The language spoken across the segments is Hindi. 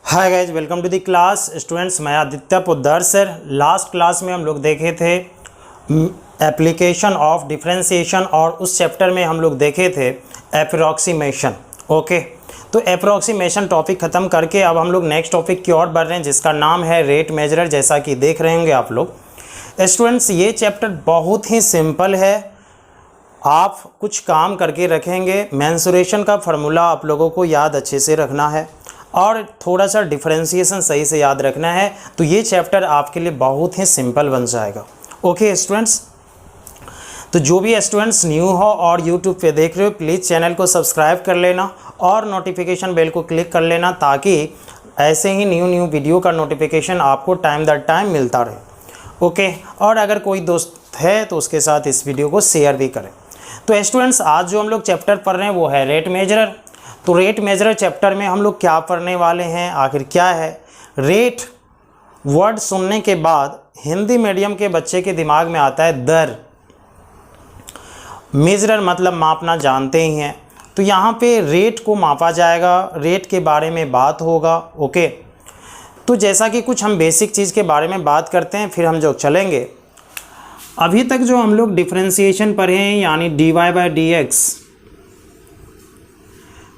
Hi guys, welcome to the class students. मैं Aditya Poddar sir. Last class में हम लोग देखे थे एप्लीकेशन ऑफ डिफरेंशिएशन और उस चैप्टर में हम लोग देखे थे एप्रोक्सीमेशन। ओके, तो एप्रोक्सीमेशन टॉपिक ख़त्म करके अब हम लोग नेक्स्ट टॉपिक की ओर बढ़ रहे हैं जिसका नाम है रेट मेजरर। जैसा कि देख रहे होंगे आप लोग स्टूडेंट्स, ये चैप्टर बहुत ही सिंपल है। आप कुछ काम करके रखेंगे, मेंसुरेशन का फार्मूला आप लोगों को याद अच्छे से रखना है और थोड़ा सा डिफरेंशिएशन सही से याद रखना है, तो ये चैप्टर आपके लिए बहुत ही सिंपल बन जाएगा। ओके स्टूडेंट्स, तो जो भी स्टूडेंट्स न्यू हो और यूट्यूब पे देख रहे हो प्लीज़ चैनल को सब्सक्राइब कर लेना और नोटिफिकेशन बेल को क्लिक कर लेना ताकि ऐसे ही न्यू वीडियो का नोटिफिकेशन आपको टाइम दर टाइम मिलता रहे। ओके, और अगर कोई दोस्त है तो उसके साथ इस वीडियो को शेयर भी करें। तो स्टूडेंट्स, आज जो हम लोग चैप्टर पढ़ रहे हैं वो है रेट मेजरर। तो रेट मेजरर चैप्टर में हम लोग क्या पढ़ने वाले हैं, आखिर क्या है रेट? वर्ड सुनने के बाद हिंदी मीडियम के बच्चे के दिमाग में आता है दर। मेजरर मतलब मापना, जानते ही हैं। तो यहाँ पे रेट को मापा जाएगा, रेट के बारे में बात होगा। ओके, तो जैसा कि कुछ हम बेसिक चीज़ के बारे में बात करते हैं फिर हम जो चलेंगे। अभी तक जो हम लोग डिफरेंशिएशन पढ़े हैं यानी dy बाई डी एक्स,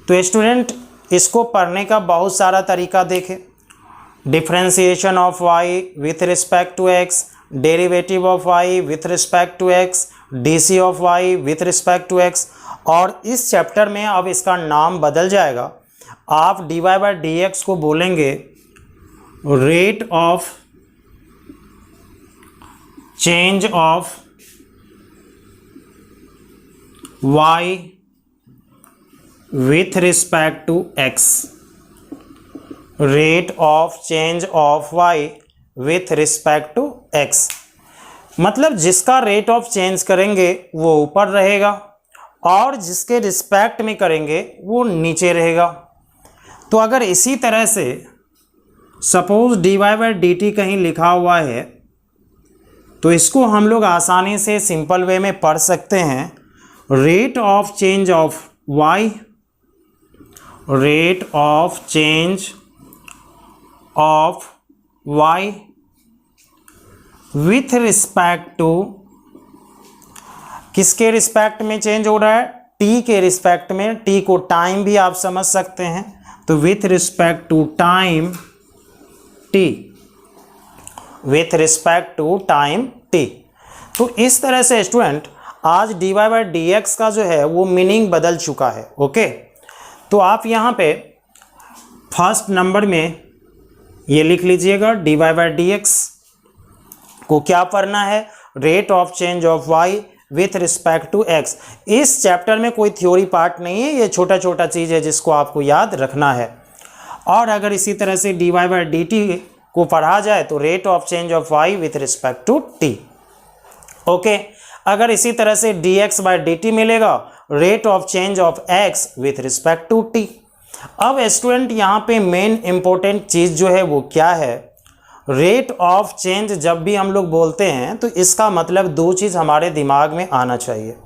तो स्टूडेंट इसको पढ़ने का बहुत सारा तरीका देखें। Differentiation of y with respect to x, derivative of y with respect to x, dc of y with respect to x। और इस चैप्टर में अब इसका नाम बदल जाएगा। आप dy बाई डी एक्स को बोलेंगे rate of change of y with respect to x, rate of change of y with respect to x। मतलब जिसका रेट ऑफ चेंज करेंगे वो ऊपर रहेगा और जिसके रिस्पेक्ट में करेंगे वो नीचे रहेगा। तो अगर इसी तरह से suppose dy by D T कहीं लिखा हुआ है तो इसको हम लोग आसानी से सिंपल वे में पढ़ सकते हैं rate of change of y, rate of change of y with respect to, किसके रिस्पेक्ट में चेंज हो रहा है? t के रिस्पेक्ट में। t को टाइम भी आप समझ सकते हैं, तो with respect to time t, with respect to time t। तो इस तरह से स्टूडेंट आज dy बाई डी एक्स का जो है वो मीनिंग बदल चुका है। ओके, तो आप यहाँ पे फर्स्ट नंबर में ये लिख लीजिएगा dy बाई डी एक्स को क्या पढ़ना है? Rate of change of y with respect to x। इस चैप्टर में कोई थ्योरी पार्ट नहीं है, ये छोटा छोटा चीज़ है जिसको आपको याद रखना है। और अगर इसी तरह से dy बाई डी टी को पढ़ा जाए तो rate of change of y with respect to t। Okay, अगर इसी तरह से dx बाई डी टी मिलेगा rate of change of x with respect to t। अब स्टूडेंट यहाँ पे मेन इंपॉर्टेंट चीज़ जो है वो क्या है? रेट ऑफ चेंज जब भी हम लोग बोलते हैं तो इसका मतलब दो चीज़ हमारे दिमाग में आना चाहिए।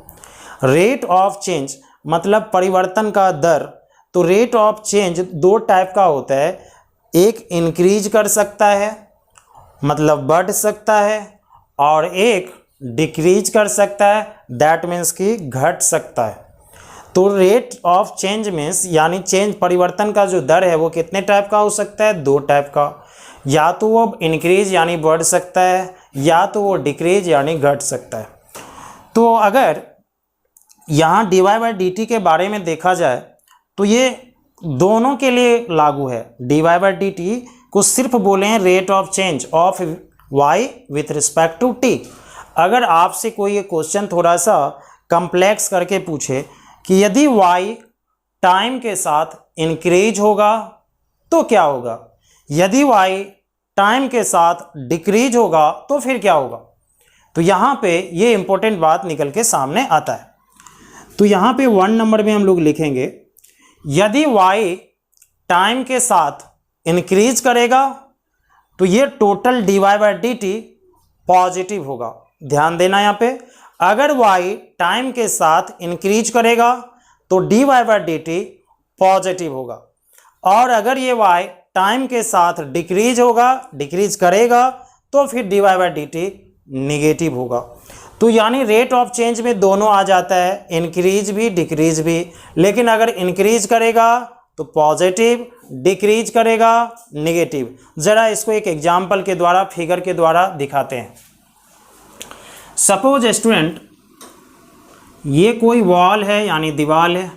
रेट ऑफ चेंज मतलब परिवर्तन का दर। तो रेट ऑफ चेंज दो टाइप का होता है, एक इंक्रीज कर सकता है मतलब बढ़ सकता है, और एक डिक्रीज कर सकता है, दैट मीन्स कि घट सकता है। तो रेट ऑफ चेंज मीन्स यानी चेंज परिवर्तन का जो दर है वो कितने टाइप का हो सकता है? दो टाइप का। या तो वो इंक्रीज यानी बढ़ सकता है या तो वो डिक्रीज यानी घट सकता है। तो अगर यहाँ dy बाई डी टी के बारे में देखा जाए तो ये दोनों के लिए लागू है। dy बाई डी टी को सिर्फ बोले हैं rate of change of y with respect to t। अगर आपसे कोई ये क्वेश्चन थोड़ा सा कम्प्लेक्स करके पूछे कि यदि y टाइम के साथ इंक्रीज होगा तो क्या होगा, यदि y टाइम के साथ डिक्रीज होगा तो फिर क्या होगा, तो यहाँ पे ये इंपॉर्टेंट बात निकल के सामने आता है। तो यहाँ पे 1 नंबर में हम लोग लिखेंगे यदि y टाइम के साथ इंक्रीज करेगा तो ये total dy by D T positive होगा। ध्यान देना यहाँ पे, अगर y टाइम के साथ इंक्रीज करेगा तो dy by D T positive होगा, और अगर ये y टाइम के साथ डिक्रीज होगा, डिक्रीज करेगा, तो फिर dy by D T negative होगा। तो यानी रेट ऑफ चेंज में दोनों आ जाता है, इंक्रीज भी डिक्रीज भी। लेकिन अगर इंक्रीज करेगा तो पॉजिटिव, डिक्रीज करेगा निगेटिव। ज़रा इसको एक एग्जाम्पल के द्वारा, फिगर के द्वारा दिखाते हैं। सपोज स्टूडेंट, ये कोई वॉल है यानी दीवार है,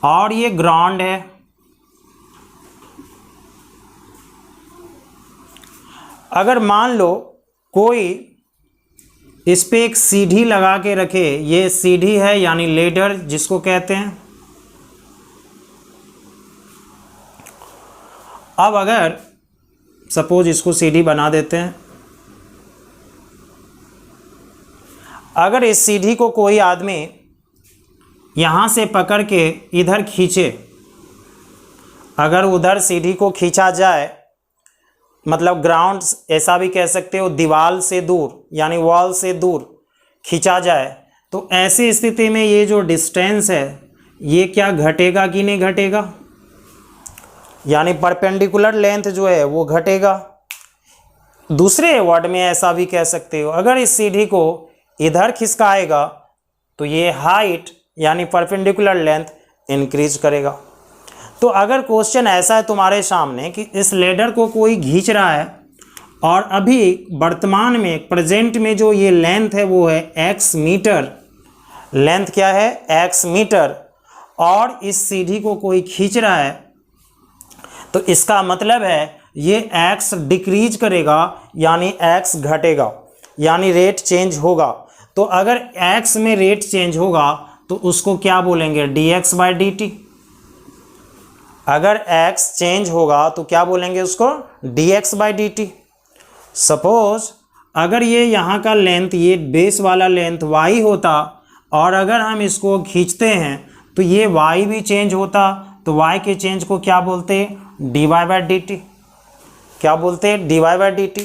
और ये ग्राउंड है। अगर मान लो कोई इस पे एक सीढ़ी लगा के रखे, ये सीढ़ी है यानी लेडर जिसको कहते हैं। अब अगर सपोज इसको सीढ़ी बना देते हैं, अगर इस सीढ़ी को कोई आदमी यहाँ से पकड़ के इधर खींचे, अगर उधर सीढ़ी को खींचा जाए, मतलब ग्राउंड ऐसा भी कह सकते हो, दीवार से दूर यानी वॉल से दूर खींचा जाए, तो ऐसी स्थिति में ये जो डिस्टेंस है ये क्या घटेगा कि नहीं घटेगा, यानी परपेंडिकुलर लेंथ जो है वो घटेगा। दूसरे वर्ड में ऐसा भी कह सकते हो, अगर इस सीढ़ी को इधर खिसकाएगा तो ये हाइट यानी परपेंडिकुलर लेंथ इंक्रीज करेगा। तो अगर क्वेश्चन ऐसा है तुम्हारे सामने कि इस लेडर को कोई खींच रहा है, और अभी वर्तमान में प्रेजेंट में जो ये लेंथ है वो है x मीटर, लेंथ क्या है x मीटर, और इस सीढ़ी को कोई खींच रहा है, तो इसका मतलब है ये x डिक्रीज करेगा यानी x घटेगा, यानी रेट चेंज होगा। तो अगर x में रेट चेंज होगा तो उसको क्या बोलेंगे, dx बाई डी टी। अगर x चेंज होगा तो क्या बोलेंगे उसको, dx by D T. Suppose अगर ये यहाँ का लेंथ, ये बेस वाला लेंथ y होता, और अगर हम इसको खींचते हैं तो ये y भी चेंज होता, तो y के चेंज को क्या बोलते हैं, dy बाई डी टी। क्या बोलते हैं, dy बाई डी टी।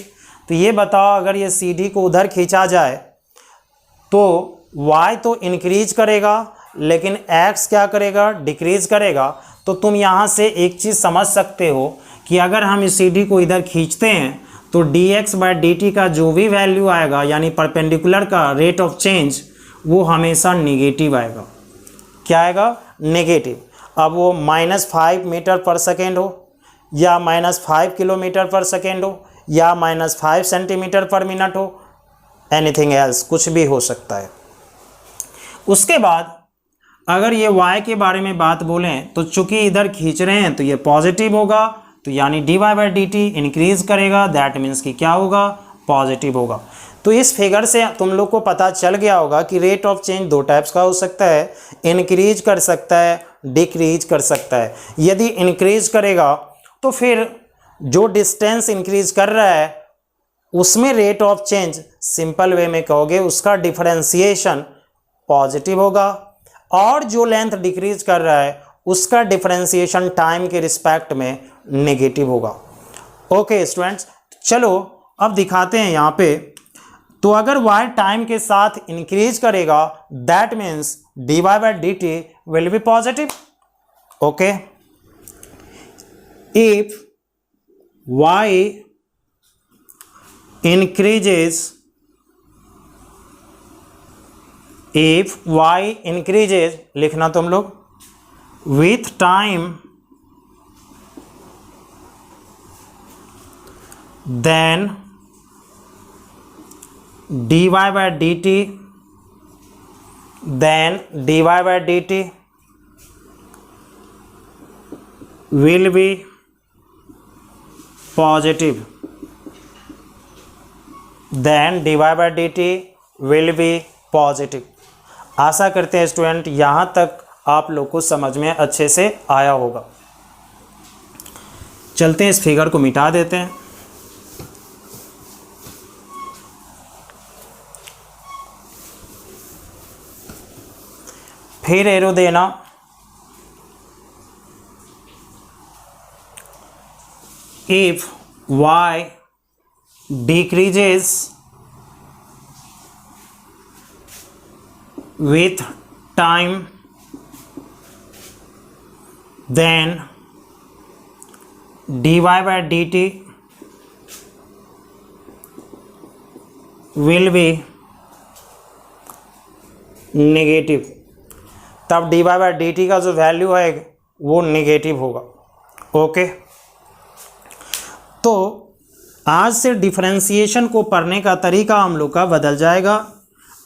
तो ये बताओ, अगर ये सीढ़ी को उधर खींचा जाए तो y तो इंक्रीज करेगा, लेकिन x क्या करेगा, डिक्रीज करेगा। तो तुम यहाँ से एक चीज़ समझ सकते हो कि अगर हम इस सीढ़ी को इधर खींचते हैं तो dx बाई डी टी का जो भी वैल्यू आएगा, यानी परपेंडिकुलर का रेट ऑफ चेंज, वो हमेशा निगेटिव आएगा। क्या आएगा, नेगेटिव। अब वो -5 मीटर पर सेकेंड हो, या -5 किलोमीटर पर सेकेंड हो, या -5 सेंटीमीटर पर मिनट हो, एनीथिंग एल्स, कुछ भी हो सकता है। उसके बाद अगर ये y के बारे में बात बोलें तो चूंकि इधर खींच रहे हैं तो ये पॉजिटिव होगा, तो यानी dy by D T increase करेगा, दैट मीन्स कि क्या होगा, पॉजिटिव होगा। तो इस फिगर से तुम लोग को पता चल गया होगा कि रेट ऑफ चेंज दो टाइप्स का हो सकता है, इंक्रीज कर सकता है, डिक्रीज कर सकता है। यदि इंक्रीज करेगा तो फिर जो डिस्टेंस इंक्रीज कर रहा है उसमें rate of change, simple way में कहोगे, उसका डिफरेंशिएशन पॉजिटिव होगा, और जो लेंथ डिक्रीज कर रहा है उसका डिफरेंशिएशन टाइम के रिस्पेक्ट में नेगेटिव होगा। ओके स्टूडेंट्स, चलो अब दिखाते हैं यहाँ पे। तो अगर y टाइम के साथ इंक्रीज करेगा, that means dy by D T will be positive. Okay, if y increases, if y increases, लिखना तुम लोग, with time, then dy by dt, then dy by dt will be positive, then dy by dt will be positive। आशा करते हैं स्टूडेंट यहाँ तक आप लोग को समझ में अच्छे से आया होगा। चलते हैं, इस फिगर को मिटा देते हैं। फिर एरो देना, if y decreases with time, then dy/dt will be negative, तब dy/dt का जो वैल्यू है वो नेगेटिव होगा। ओके, तो आज से डिफरेंशिएशन को पढ़ने का तरीका हम लोग का बदल जाएगा।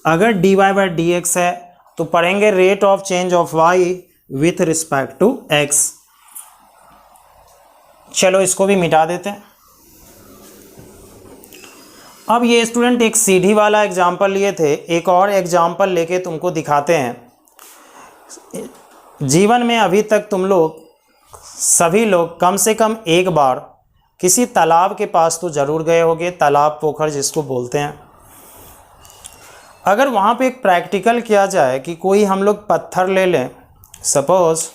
अगर dy/dx है तो पढ़ेंगे rate of change of y with respect to x। चलो इसको भी मिटा देते हैं। अब ये स्टूडेंट एक सीढ़ी वाला एग्जाम्पल लिए थे, एक और एग्जाम्पल लेके तुमको दिखाते हैं। जीवन में अभी तक तुम लोग सभी लोग कम से कम एक बार किसी तालाब के पास तो ज़रूर गए होंगे, तालाब पोखर जिसको बोलते हैं। अगर वहाँ पे एक प्रैक्टिकल किया जाए कि कोई हम लोग पत्थर ले लें, सपोज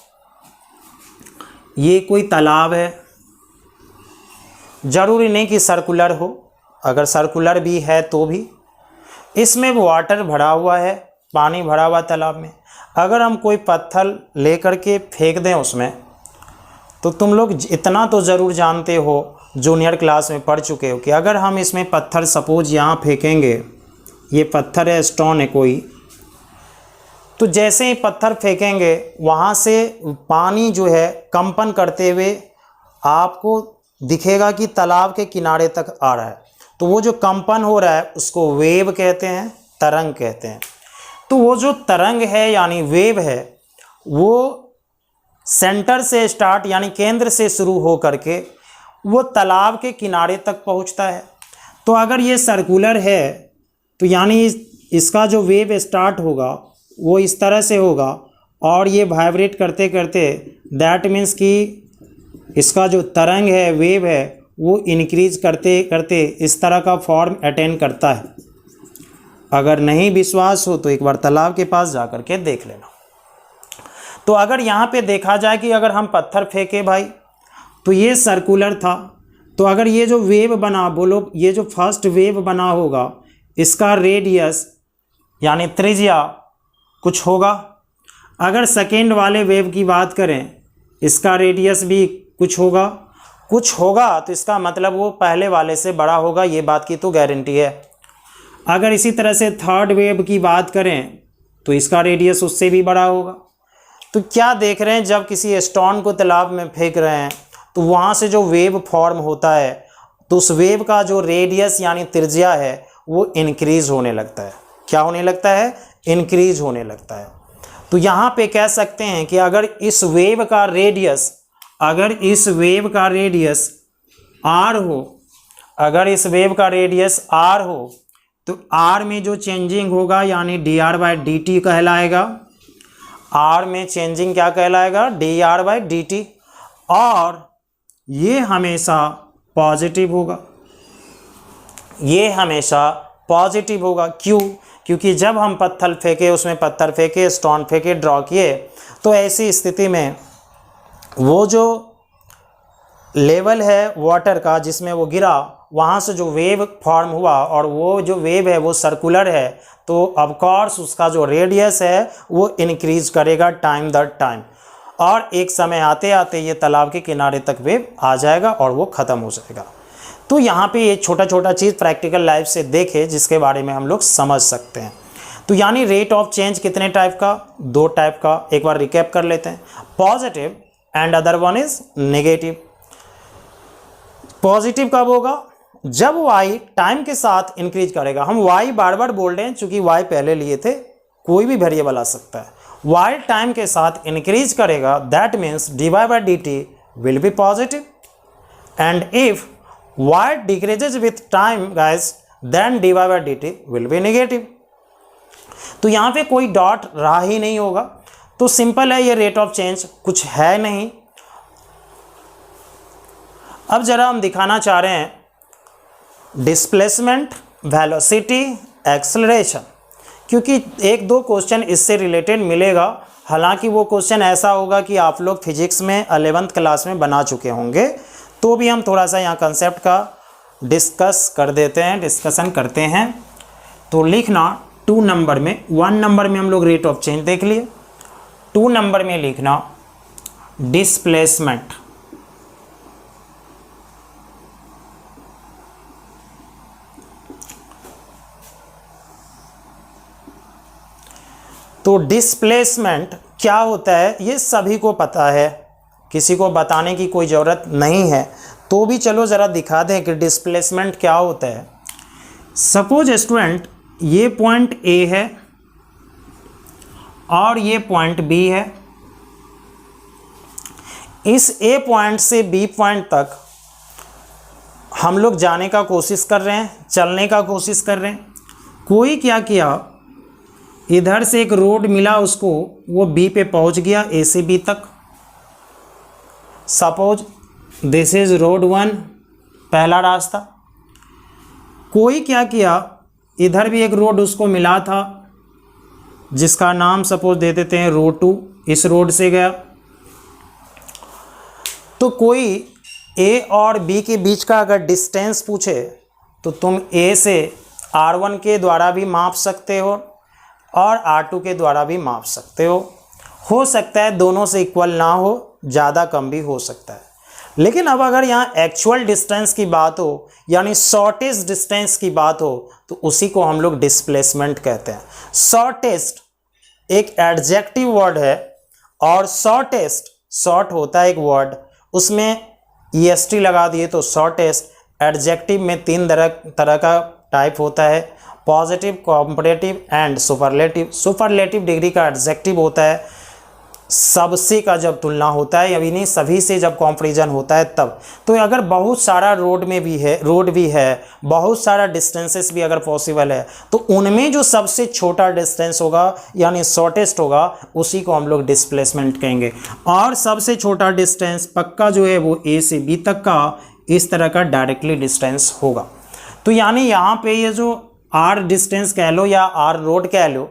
ये कोई तालाब है, ज़रूरी नहीं कि सर्कुलर हो, अगर सर्कुलर भी है तो भी इसमें वाटर भरा हुआ है, पानी भरा हुआ तालाब में। अगर हम कोई पत्थर ले करके फेंक दें उसमें, तो तुम लोग इतना तो ज़रूर जानते हो, जूनियर क्लास में पढ़ चुके हो कि अगर हम इसमें पत्थर सपोज यहाँ फेंकेंगे, ये पत्थर है, स्टोन है कोई, तो जैसे ही पत्थर फेंकेंगे वहाँ से पानी जो है कंपन करते हुए आपको दिखेगा कि तालाब के किनारे तक आ रहा है। तो वो जो कंपन हो रहा है उसको वेव कहते हैं, तरंग कहते हैं। तो वो जो तरंग है यानी वेव है, वो सेंटर से स्टार्ट यानी केंद्र से शुरू हो करके वो तालाब के किनारे तक पहुंचता है। तो अगर ये सर्कुलर है तो यानी इसका जो वेव स्टार्ट होगा वो इस तरह से होगा और ये वाइब्रेट करते करते, दैट मीन्स कि इसका जो तरंग है, वेव है, वो इंक्रीज करते करते इस तरह का फॉर्म अटेन करता है। अगर नहीं विश्वास हो तो एक बार तालाब के पास जा कर के देख लेना। तो अगर यहाँ पे देखा जाए कि अगर हम पत्थर फेंके भाई, तो ये सर्कुलर था, तो अगर ये जो वेव बना, बोलो ये जो फर्स्ट वेव बना होगा, इसका रेडियस यानी त्रिज्या कुछ होगा। अगर सेकेंड वाले वेव की बात करें, इसका रेडियस भी कुछ होगा तो इसका मतलब वो पहले वाले से बड़ा होगा, ये बात की तो गारंटी है। अगर इसी तरह से थर्ड वेव की बात करें तो इसका रेडियस उससे भी बड़ा होगा। तो क्या देख रहे हैं, जब किसी स्टोन को तालाब में फेंक रहे हैं तो वहाँ से जो वेव फॉर्म होता है, तो उस वेव का जो रेडियस यानी त्रिज्या है वो इंक्रीज होने लगता है। क्या होने लगता है? इंक्रीज होने लगता है। तो यहाँ पे कह सकते हैं कि अगर इस वेव का रेडियस r हो, अगर इस वेव का रेडियस r हो, तो r में जो चेंजिंग होगा यानी dr/dt कहलाएगा। r में चेंजिंग क्या कहलाएगा? dr/dt। और ये हमेशा पॉजिटिव होगा, ये हमेशा पॉजिटिव होगा। क्यों? क्योंकि जब हम पत्थर फेंके, उसमें पत्थर फेंके, स्टोन फेंके, ड्रॉ किए, तो ऐसी स्थिति में वो जो लेवल है वाटर का जिसमें वो गिरा, वहाँ से जो वेव फॉर्म हुआ और वो जो वेव है वो सर्कुलर है, तो ऑफ कोर्स उसका जो रेडियस है वो इंक्रीज करेगा टाइम दर टाइम, और एक समय आते आते ये तालाब के किनारे तक वेव आ जाएगा और वो ख़त्म हो जाएगा। तो यहाँ पे ये छोटा छोटा चीज़ प्रैक्टिकल लाइफ से देखे जिसके बारे में हम लोग समझ सकते हैं। तो यानी रेट ऑफ चेंज कितने टाइप का? 2 टाइप का। एक बार रिकैप कर लेते हैं, positive and other one is negative. Positive कब होगा? जब y टाइम के साथ इंक्रीज करेगा। हम y बार बार बोल रहे हैं चूंकि y पहले लिए थे, कोई भी वेरिएबल आ सकता है। y टाइम के साथ इंक्रीज करेगा, that means dy/dt will be positive. And if y decreases with time guys, then dy/dt will be negative। तो यहाँ पे कोई डॉट रहा ही नहीं होगा, तो सिंपल है, ये रेट ऑफ चेंज कुछ है नहीं। अब जरा हम दिखाना चाह रहे हैं डिस्प्लेसमेंट, वेलोसिटी, एक्सेलरेशन, क्योंकि 1-2 क्वेश्चन इससे रिलेटेड मिलेगा। हालांकि वो क्वेश्चन ऐसा होगा कि आप लोग फिजिक्स में 11th क्लास में बना चुके होंगे, तो भी हम थोड़ा सा यहाँ कंसेप्ट का डिस्कशन करते हैं। तो लिखना 2 नंबर में, 1 नंबर में हम लोग रेट ऑफ चेंज देख लिए, 2 नंबर में लिखना डिस्प्लेसमेंट। तो डिस्प्लेसमेंट क्या होता है ये सभी को पता है, किसी को बताने की कोई ज़रूरत नहीं है, तो भी चलो ज़रा दिखा दें कि डिस्प्लेसमेंट क्या होता है। सपोज स्टूडेंट ये पॉइंट ए है और ये पॉइंट बी है। इस ए पॉइंट से बी पॉइंट तक हम लोग जाने का कोशिश कर रहे हैं, चलने का कोशिश कर रहे हैं। कोई क्या किया, इधर से एक रोड मिला उसको, वो बी पे पहुंच गया, ए से बी तक। सपोज दिस इज रोड 1, पहला रास्ता। कोई क्या किया, इधर भी एक रोड उसको मिला था जिसका नाम सपोज दे देते हैं रोड 2, इस रोड से गया। तो कोई ए और बी के बीच का अगर डिस्टेंस पूछे तो तुम ए से R1 के द्वारा भी माप सकते हो और R2 के द्वारा भी माप सकते हो सकता है दोनों से इक्वल ना हो, ज़्यादा कम भी हो सकता है। लेकिन अब अगर यहाँ एक्चुअल डिस्टेंस की बात हो, यानी शॉर्टेस्ट डिस्टेंस की बात हो, तो उसी को हम लोग डिस्प्लेसमेंट कहते हैं। शॉर्टेस्ट एक एडजेक्टिव वर्ड है और शॉर्टेस्ट, शॉर्ट होता है एक वर्ड, उसमें EST लगा दिए तो शॉर्टेस्ट। एडजेक्टिव में 3 तरह का टाइप होता है, positive, comparative and superlative. Superlative degree का एडजेक्टिव होता है सबसे का जब तुलना होता है, यानी सभी से जब कंपैरिजन होता है तब। तो अगर बहुत सारा रोड भी है, बहुत सारा डिस्टेंसेस भी अगर पॉसिबल है, तो उनमें जो सबसे छोटा डिस्टेंस होगा यानी शॉर्टेस्ट होगा, उसी को हम लोग डिस्प्लेसमेंट कहेंगे। और सबसे छोटा डिस्टेंस पक्का जो है वो ए से बी तक का इस तरह का डायरेक्टली डिस्टेंस होगा। तो यानी यहाँ पे ये जो आर डिस्टेंस कह लो या आर रोड कह लो,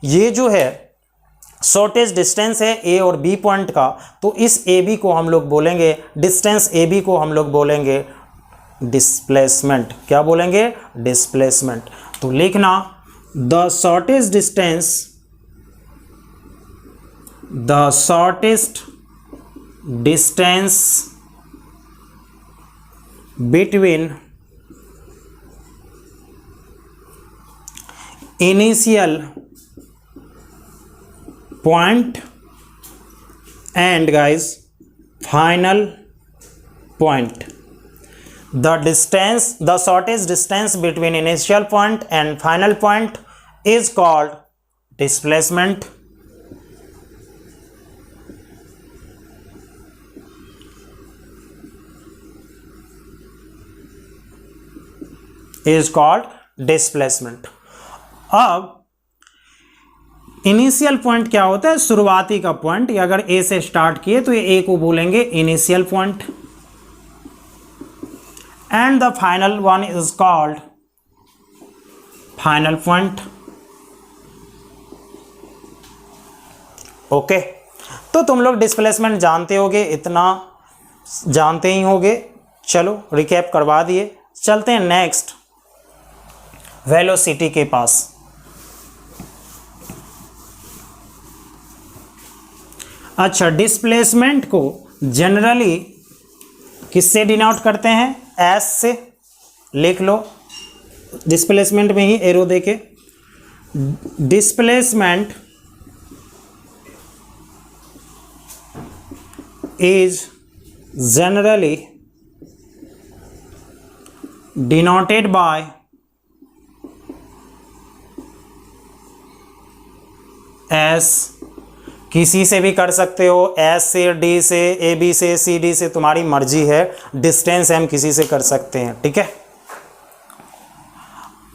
ये जो है शॉर्टेस्ट डिस्टेंस है ए और बी पॉइंट का, तो इस ए बी को हम लोग बोलेंगे, डिस्टेंस ए बी को हम लोग बोलेंगे डिस्प्लेसमेंट। क्या बोलेंगे? डिस्प्लेसमेंट। तो लिखना the shortest distance between initial point and guys final point. The shortest distance between initial point and final point is called displacement. अब इनिशियल पॉइंट क्या होता है? शुरुआती का पॉइंट। अगर ए से स्टार्ट किए तो ये ए को बोलेंगे initial point, and the final one is called final point. Okay, तो तुम लोग डिस्प्लेसमेंट जानते होगे, इतना जानते ही होगे। चलो रिकैप करवा दिए, चलते हैं नेक्स्ट वेलोसिटी के पास। अच्छा, डिस्प्लेसमेंट को जनरली किससे डिनोट करते हैं? एस से। लिख लो डिस्प्लेसमेंट में ही एरो देके, displacement is generally denoted by S. किसी से भी कर सकते हो, एस से, डी से, ए बी से, सी डी से, तुम्हारी मर्जी है। डिस्टेंस हम किसी से कर सकते हैं, ठीक है।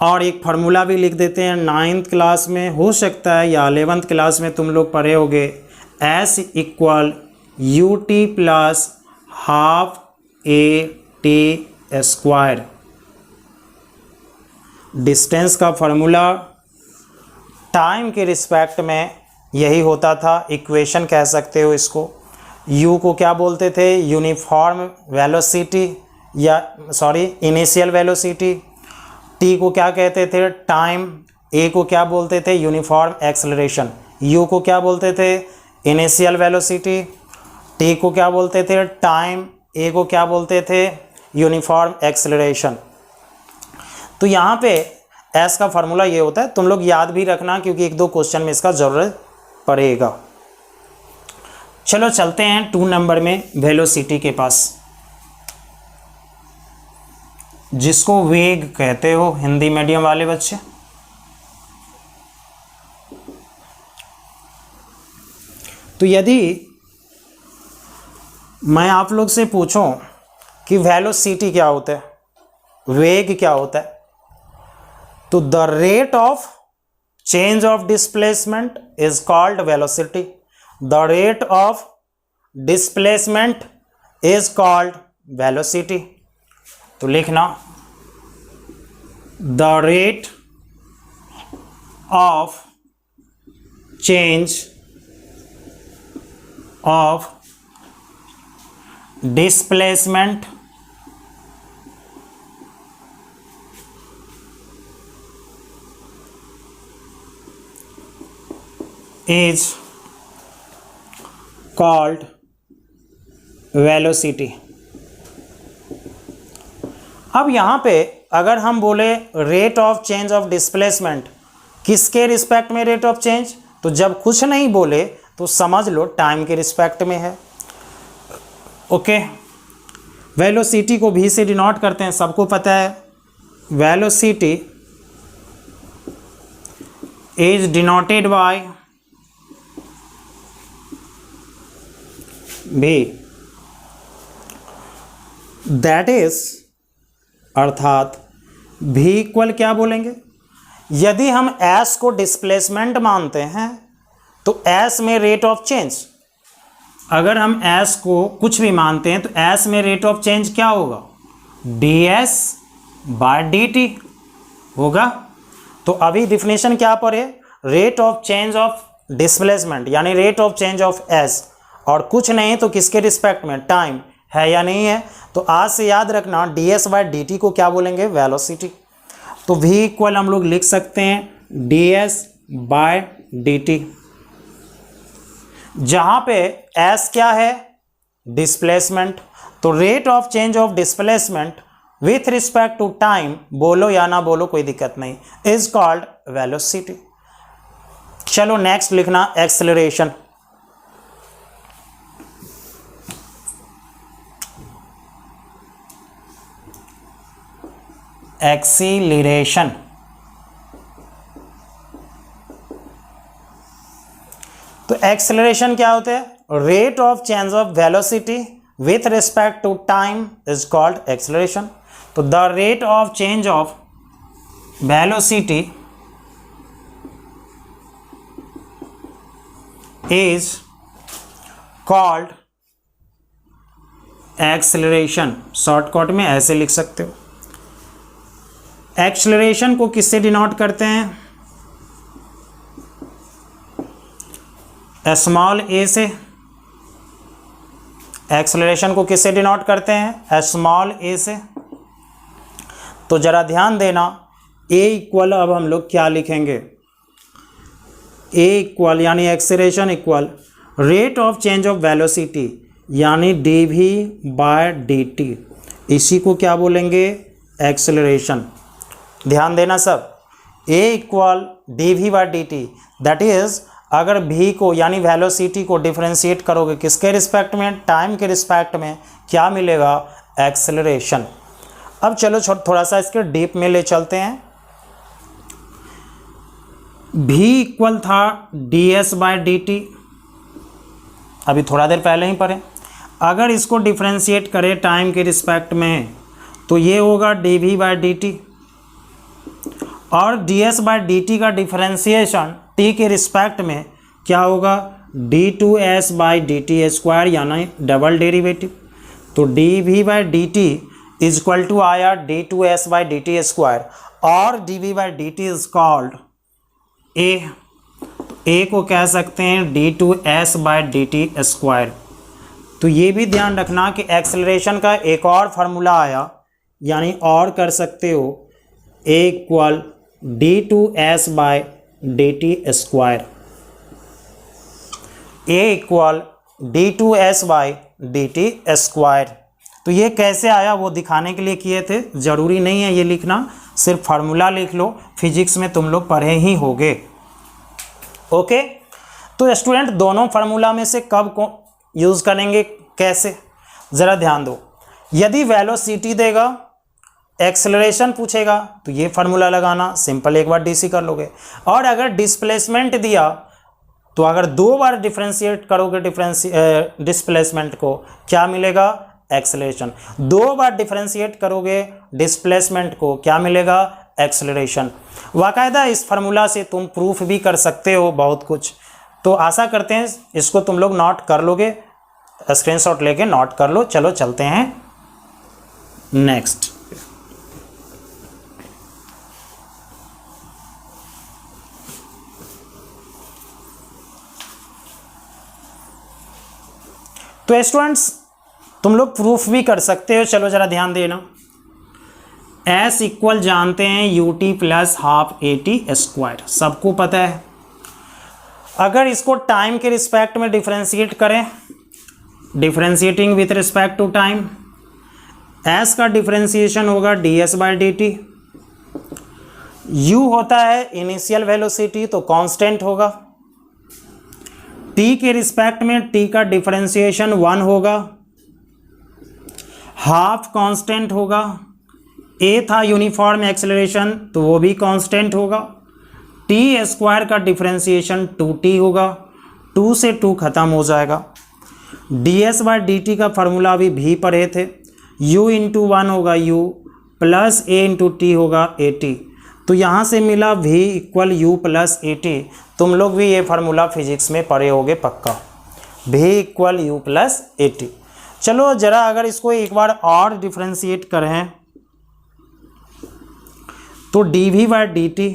और एक फार्मूला भी लिख देते हैं, 9th क्लास में हो सकता है या 11th क्लास में तुम लोग पढ़े होगे। S equal U T plus half A T square. Distance का फार्मूला टाइम के रिस्पेक्ट में यही होता था, इक्वेशन कह सकते हो इसको। u को क्या बोलते थे? यूनिफॉर्म वेलोसिटी या सॉरी इनिशियल वेलोसिटी। t को क्या कहते थे? टाइम। a को क्या बोलते थे? Uniform acceleration. u को क्या बोलते थे? Initial velocity. t को क्या बोलते थे? टाइम। a को क्या बोलते थे? Uniform acceleration. तो यहाँ पे s का फार्मूला ये होता है, तुम लोग याद भी रखना क्योंकि 1-2 क्वेश्चन में इसका ज़रूरत पड़ेगा। चलो चलते हैं 2 नंबर में वेलोसिटी के पास, जिसको वेग कहते हो हिंदी मीडियम वाले बच्चे। तो यदि मैं आप लोग से पूछूं कि वेलोसिटी क्या होता है, वेग क्या होता है, तो the rate of change of displacement is called velocity. The rate of displacement is called velocity. तो लिखना the rate of change of displacement is called velocity। अब यहाँ पे अगर हम बोले rate of change of displacement, किसके रिस्पेक्ट में रेट ऑफ चेंज, तो जब कुछ नहीं बोले तो समझ लो टाइम के रिस्पेक्ट में है। ओके, वेलोसिटी को भी से डिनोट करते हैं, सबको पता है। वेलोसिटी इज डिनोटेड बाय भी, दैट इज, अर्थात भी इक्वल क्या बोलेंगे, यदि हम एस को डिस्प्लेसमेंट मानते हैं तो एस में रेट ऑफ चेंज, अगर हम एस को कुछ भी मानते हैं तो एस में रेट ऑफ चेंज क्या होगा, D S by D T होगा। तो अभी डिफिनेशन क्या पर है, rate of change of displacement यानी rate of change of S, और कुछ नहीं तो किसके रिस्पेक्ट में, टाइम है या नहीं है। तो आज से याद रखना d S by D t को क्या बोलेंगे, वेलोसिटी। तो भी इक्वल हम लोग लिख सकते हैं D S by D T, जहां पे एस क्या है, डिस्प्लेसमेंट। तो rate of change of displacement with respect to time, बोलो या ना बोलो कोई दिक्कत नहीं, इज कॉल्ड वेलोसिटी। चलो नेक्स्ट लिखना एक्सेलरेशन। एक्सीलरेशन, तो एक्सेलरेशन क्या होता है, rate of change of velocity with respect to time is called acceleration. तो the rate of change of velocity is called acceleration. Shortcut में ऐसे लिख सकते हो। एक्सेलरेशन को किससे डिनोट करते हैं, स्मॉल ए से। एक्सेलरेशन को किससे डिनोट करते हैं, स्मॉल ए से। तो जरा ध्यान देना, ए इक्वल अब हम लोग क्या लिखेंगे, ए इक्वल यानी acceleration equal rate of change of velocity यानी D V by D T, इसी को क्या बोलेंगे, एक्सेलरेशन। ध्यान देना सब, A equal D V by D T, that is अगर भी को यानी वेलोसिटी को डिफ्रेंशिएट करोगे किसके रिस्पेक्ट में, टाइम के रिस्पेक्ट में, क्या मिलेगा, एक्सेलरेशन। अब चलो थोड़ा सा इसके डीप में ले चलते हैं। भी इक्वल था d S by D t, अभी थोड़ा देर पहले ही पढ़े। अगर इसको डिफ्रेंशिएट करें टाइम के रिस्पेक्ट में तो ये होगा D V by D T, और D S by D T का डिफ्रेंशिएशन टी के रिस्पेक्ट में क्या होगा, D two S by D T square यानी डबल डेरिवेटिव। तो D V by D T is equal to आया D two S by D T square, और D V by D T is called A. A को कह सकते हैं D two S by D T square. तो ये भी ध्यान रखना कि एक्सेलरेशन का एक और फार्मूला आया, यानी और कर सकते हो, A equal D two S by D T square. A equal D two S by D T square. तो ये कैसे आया वो दिखाने के लिए किए थे, ज़रूरी नहीं है ये लिखना, सिर्फ फार्मूला लिख लो, फिजिक्स में तुम लोग पढ़े ही होगे। ओके, तो स्टूडेंट दोनों फार्मूला में से कब को यूज़ करेंगे, कैसे, ज़रा ध्यान दो। यदि वेलोसिटी देगा, एक्सेलरेशन पूछेगा, तो ये फार्मूला लगाना, सिंपल एक बार डीसी कर लोगे। और अगर डिस्प्लेसमेंट दिया तो अगर 2 बार डिफ्रेंशिएट करोगे डिस्प्लेसमेंट को, क्या मिलेगा, एक्सेलरेशन। 2 बार डिफ्रेंशिएट करोगे डिस्प्लेसमेंट को, क्या मिलेगा, एक्सेलरेशन। वाकायदा इस फार्मूला से तुम प्रूफ भी कर सकते हो बहुत कुछ। तो आशा करते हैं इसको तुम लोग नोट कर लोगे, स्क्रीनशॉट लेके नोट कर लो। चलो चलते हैं नेक्स्ट। तो स्टूडेंट्स तुम लोग प्रूफ भी कर सकते हो, चलो जरा ध्यान देना। S इक्वल जानते हैं UT plus half AT square, सबको पता है। अगर इसको टाइम के रिस्पेक्ट में डिफ्रेंशिएट करें, differentiating with respect to time, S का डिफ्रेंशिएशन होगा ds/dt। U होता है इनिशियल वेलोसिटी, तो कांस्टेंट होगा। T के रिस्पेक्ट में T का डिफरेंशिएशन 1 होगा, हाफ कांस्टेंट होगा। A था यूनिफॉर्म एक्सेलरेशन, तो वो भी कांस्टेंट होगा। T स्क्वायर का डिफरेंशिएशन 2T होगा, 2 से 2 खत्म हो जाएगा। ds/dt का फार्मूला अभी भी पढ़े थे, U इंटू 1 होगा U plus A into T होगा AT। तो यहाँ से मिला V equal U plus AT। तुम लोग भी ये फार्मूला फिजिक्स में पढ़े होगे पक्का, V equal U plus AT। चलो जरा अगर इसको एक बार और डिफ्रेंशिएट करें तो dV/dt,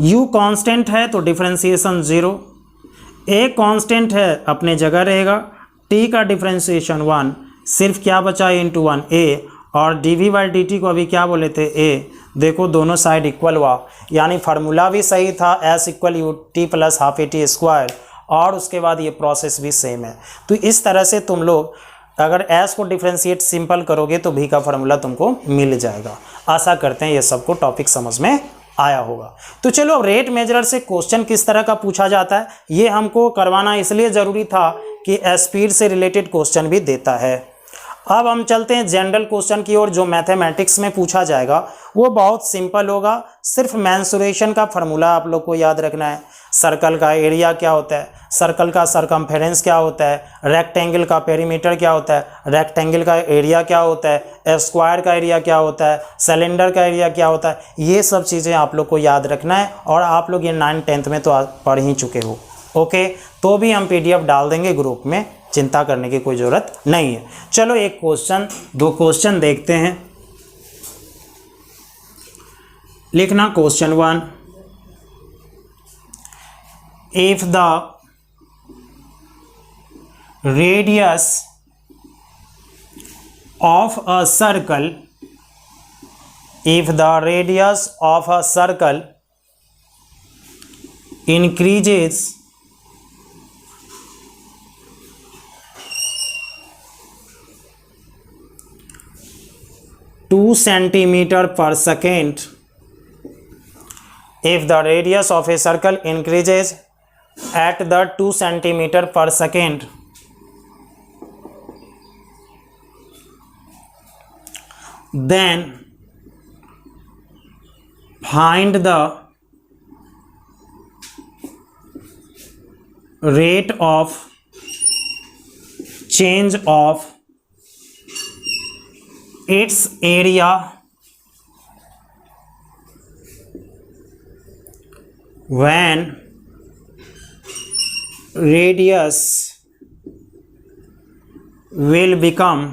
U कांस्टेंट है तो डिफ्रेंशिएशन 0, A कांस्टेंट है अपने जगह रहेगा, T का डिफ्रेंशिएशन 1, सिर्फ क्या बचा A इंटू 1 A, और dV/dt को अभी क्या बोले थे A। देखो दोनों साइड इक्वल हुआ, यानी फार्मूला भी सही था, S equal UT plus half AT square, और उसके बाद ये प्रोसेस भी सेम है। तो इस तरह से तुम लोग अगर S को डिफ्रेंशिएट सिंपल करोगे तो V का फार्मूला तुमको मिल जाएगा। आशा करते हैं ये सबको टॉपिक समझ में आया होगा। तो चलो अब रेट मेजरर से क्वेश्चन किस तरह का पूछा जाता है, ये हमको करवाना इसलिए ज़रूरी था कि स्पीड से रिलेटेड क्वेश्चन भी देता है। अब हम चलते हैं जनरल क्वेश्चन की ओर, जो मैथमेटिक्स में पूछा जाएगा वो बहुत सिंपल होगा। सिर्फ मेंसुरेशन का फार्मूला आप लोग को याद रखना है। सर्कल का एरिया क्या होता है, सर्कल का सरकमफेरेंस क्या होता है, रेक्टेंगल का पेरीमीटर क्या होता है, रेक्टेंगल का एरिया क्या होता है, स्क्वायर का एरिया क्या होता है, सिलेंडर का एरिया क्या होता है, ये सब चीज़ें आप लोग को याद रखना है। और आप लोग ये 9th-10th में तो पढ़ ही चुके हो। ओके, तो भी हम PDF डाल देंगे ग्रुप में, चिंता करने की कोई ज़रूरत नहीं है। चलो एक क्वेश्चन, 2 क्वेश्चन देखते हैं। लिखना question 1, if the radius of a circle, if the radius of a circle increases (2 centimeter per second), if the radius of a circle increases at the 2 centimeter per second, then find the rate of change of its area when radius will become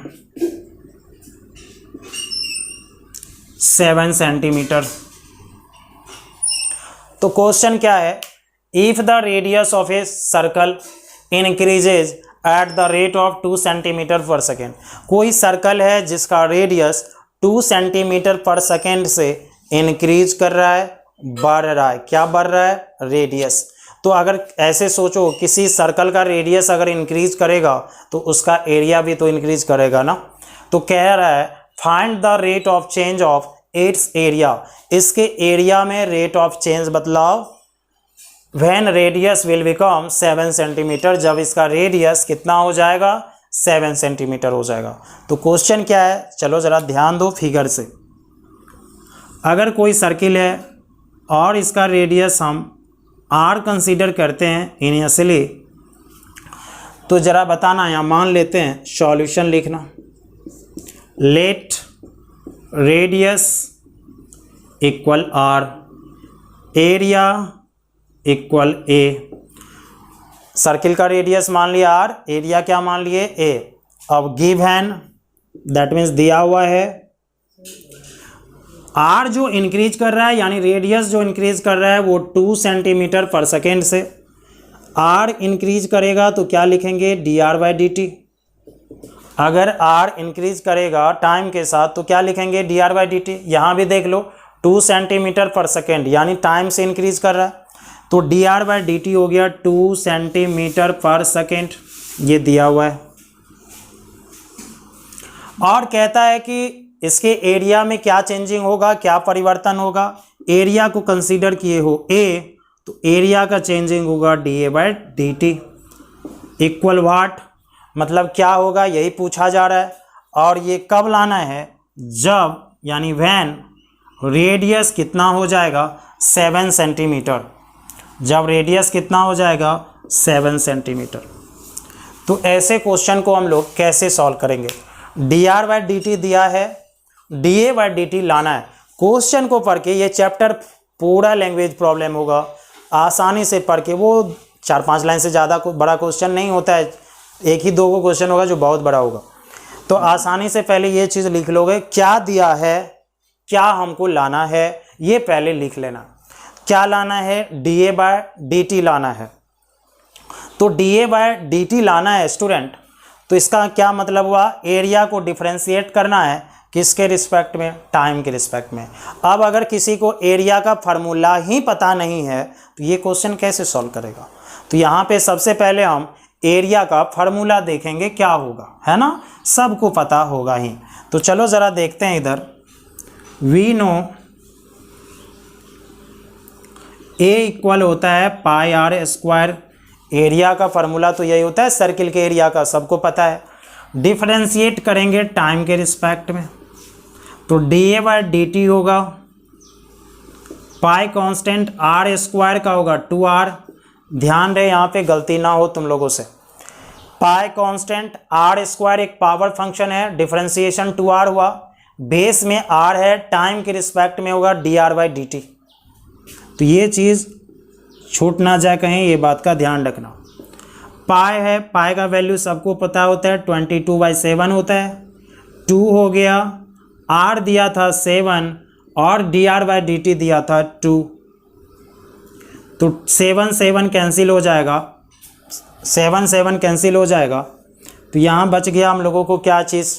7 centimetre. तो क्वेश्चन क्या है, if the radius of a circle increases at the rate of 2 centimetre पर सेकेंड। कोई सर्कल है जिसका रेडियस 2 सेंटीमीटर पर सेकेंड से इंक्रीज कर रहा है, बढ़ रहा है। क्या बढ़ रहा है, रेडियस। तो अगर ऐसे सोचो, किसी सर्कल का रेडियस अगर इंक्रीज करेगा तो उसका एरिया भी तो इंक्रीज करेगा ना। तो कह रहा है find the rate of change of its area, इसके एरिया में रेट ऑफ चेंज बदलाव when radius will become 7 centimetre, जब इसका रेडियस कितना हो जाएगा 7 सेंटीमीटर हो जाएगा। तो क्वेश्चन क्या है, चलो ज़रा ध्यान दो फिगर से। अगर कोई सर्किल है और इसका रेडियस हम r कंसीडर करते हैं इनिशियली, तो ज़रा बताना, यहाँ मान लेते हैं, सॉल्यूशन लिखना। Let radius equal r, area equal a। Circle का रेडियस मान लिया r, एरिया क्या मान लिए a। अब गिवन, दैट मीन्स दिया हुआ है, r जो इंक्रीज कर रहा है यानी रेडियस जो इंक्रीज कर रहा है वो 2 सेंटीमीटर पर सेकेंड से, r इंक्रीज करेगा तो क्या लिखेंगे dr/dt। अगर r इंक्रीज करेगा टाइम के साथ तो क्या लिखेंगे dr/dt। यहाँ भी देख लो 2 सेंटीमीटर पर सेकेंड यानी टाइम से इंक्रीज कर रहा है, तो dr/dt हो गया 2 सेंटीमीटर पर सेकेंड, ये दिया हुआ है। और कहता है कि इसके एरिया में क्या चेंजिंग होगा, क्या परिवर्तन होगा। एरिया को कंसीडर किए हो a, तो एरिया का चेंजिंग होगा dA/dt इक्वल वाट, मतलब क्या होगा यही पूछा जा रहा है। और ये कब लाना है, जब यानी व्हेन रेडियस कितना हो जाएगा 7 सेंटीमीटर, जब रेडियस कितना हो जाएगा 7 सेंटीमीटर। तो ऐसे क्वेश्चन को हम लोग कैसे सॉल्व करेंगे। dr/dt दिया है, dA/dt लाना है। क्वेश्चन को पढ़ के ये चैप्टर पूरा लैंग्वेज प्रॉब्लम होगा, आसानी से पढ़ के, वो 4-5 लाइन से ज़्यादा बड़ा क्वेश्चन नहीं होता है, 1-2 को क्वेश्चन होगा जो बहुत बड़ा होगा। तो आसानी से पहले ये चीज़ लिख लोगे, क्या दिया है, क्या हमको लाना है, ये पहले लिख लेना। क्या लाना है, dA/dt लाना है। तो dA/dt लाना है स्टूडेंट, तो इसका क्या मतलब हुआ, एरिया को डिफरेंशिएट करना है किसके रिस्पेक्ट में, टाइम के रिस्पेक्ट में। अब अगर किसी को एरिया का फार्मूला ही पता नहीं है तो ये क्वेश्चन कैसे सॉल्व करेगा। तो यहाँ पे सबसे पहले हम एरिया का फार्मूला देखेंगे क्या होगा, है ना, सबको पता होगा ही। तो चलो ज़रा देखते हैं इधर। वी नो ए इक्वल होता है पाई आर स्क्वायर, एरिया का फार्मूला तो यही होता है सर्किल के एरिया का, सबको पता है। डिफरेंशिएट करेंगे टाइम के रिस्पेक्ट में, तो dA/dt होगा, पाई कांस्टेंट आर स्क्वायर का होगा 2r। ध्यान रहे यहाँ पे गलती ना हो तुम लोगों से। पाई कांस्टेंट आर स्क्वायर एक पावर फंक्शन है, डिफरेंशिएशन 2r हुआ, बेस में r है, टाइम के रिस्पेक्ट में होगा dr/dt। तो ये चीज़ छूट ना जाए कहीं, ये बात का ध्यान रखना। पाई है, पाई का वैल्यू सबको पता होता है 22/7 होता है, 2 हो गया, r दिया था 7 और dr/dt दिया था 2, तो 7 कैंसिल हो जाएगा, 7 कैंसिल हो जाएगा। तो यहाँ बच गया हम लोगों को क्या चीज़,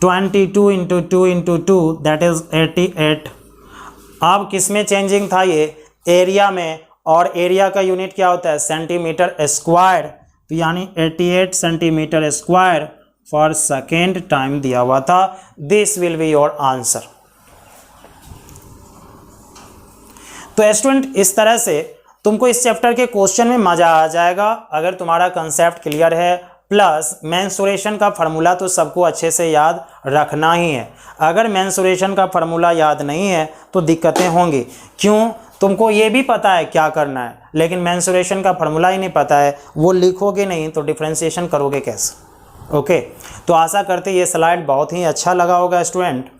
22 × 2 × 2 दैट इज़ 88। अब किस में चेंजिंग था, ये एरिया में, और एरिया का यूनिट क्या होता है सेंटीमीटर स्क्वायर, तो यानी 88 centimetre square for second time दिया हुआ था। This will be your answer. तो स्टूडेंट इस तरह से तुमको इस चैप्टर के क्वेश्चन में मजा आ जाएगा अगर तुम्हारा कंसेप्ट क्लियर है, प्लस मेंसुरेशन का फार्मूला तो सबको अच्छे से याद रखना ही है। अगर मेंसुरेशन का फार्मूला याद नहीं है तो दिक्कतें होंगी। क्यों, तुमको ये भी पता है क्या करना है, लेकिन मेंसुरेशन का फार्मूला ही नहीं पता है, वो लिखोगे नहीं तो डिफरेंशिएशन करोगे कैसे। ओके, तो आशा करते ये स्लाइड बहुत ही अच्छा लगा होगा स्टूडेंट।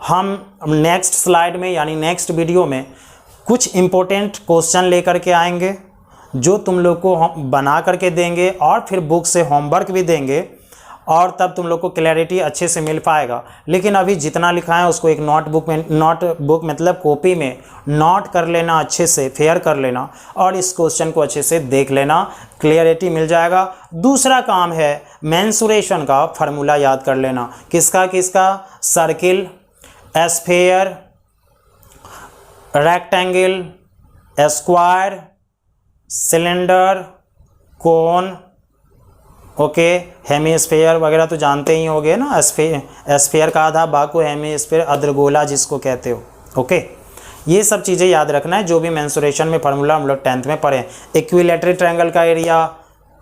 हम नेक्स्ट स्लाइड में यानी नेक्स्ट वीडियो में कुछ इम्पोर्टेंट क्वेश्चन लेकर के आएंगे जो तुम लोग को हम बना करके देंगे और फिर बुक से होमवर्क भी देंगे, और तब तुम लोग को क्लैरिटी अच्छे से मिल पाएगा। लेकिन अभी जितना लिखा है उसको एक नोटबुक मतलब कॉपी में नोट कर लेना, अच्छे से फेयर कर लेना, और इस क्वेश्चन को अच्छे से देख लेना, क्लियरिटी मिल जाएगा। दूसरा काम है मेंसुरेशन का फार्मूला याद कर लेना। किसका किसका, circle, sphere, rectangle, square, cylinder, cone, okay, hemisphere वगैरह तो जानते ही होंगे ना। स्फीयर का आधा भाग को हेमीस्फीयर, अर्धगोला जिसको कहते हो। ओके, ये सब चीज़ें याद रखना है, जो भी मेंसुरेशन में फार्मूला हम लोग 10th में पढ़े। इक्विलैटरल ट्रायंगल का एरिया,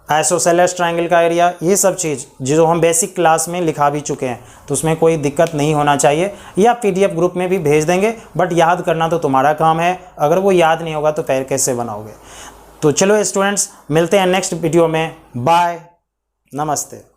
आइसोसेलेस ट्रायंगल का एरिया, ये सब चीज़ जो हम बेसिक क्लास में लिखा भी चुके हैं, तो उसमें कोई दिक्कत नहीं होना चाहिए, या PDF ग्रुप में भी भेज देंगे, बट याद करना तो तुम्हारा काम है। अगर वो याद नहीं होगा तो फिर कैसे बनाओगे। तो चलो स्टूडेंट्स, मिलते हैं नेक्स्ट वीडियो में। बाय, नमस्ते।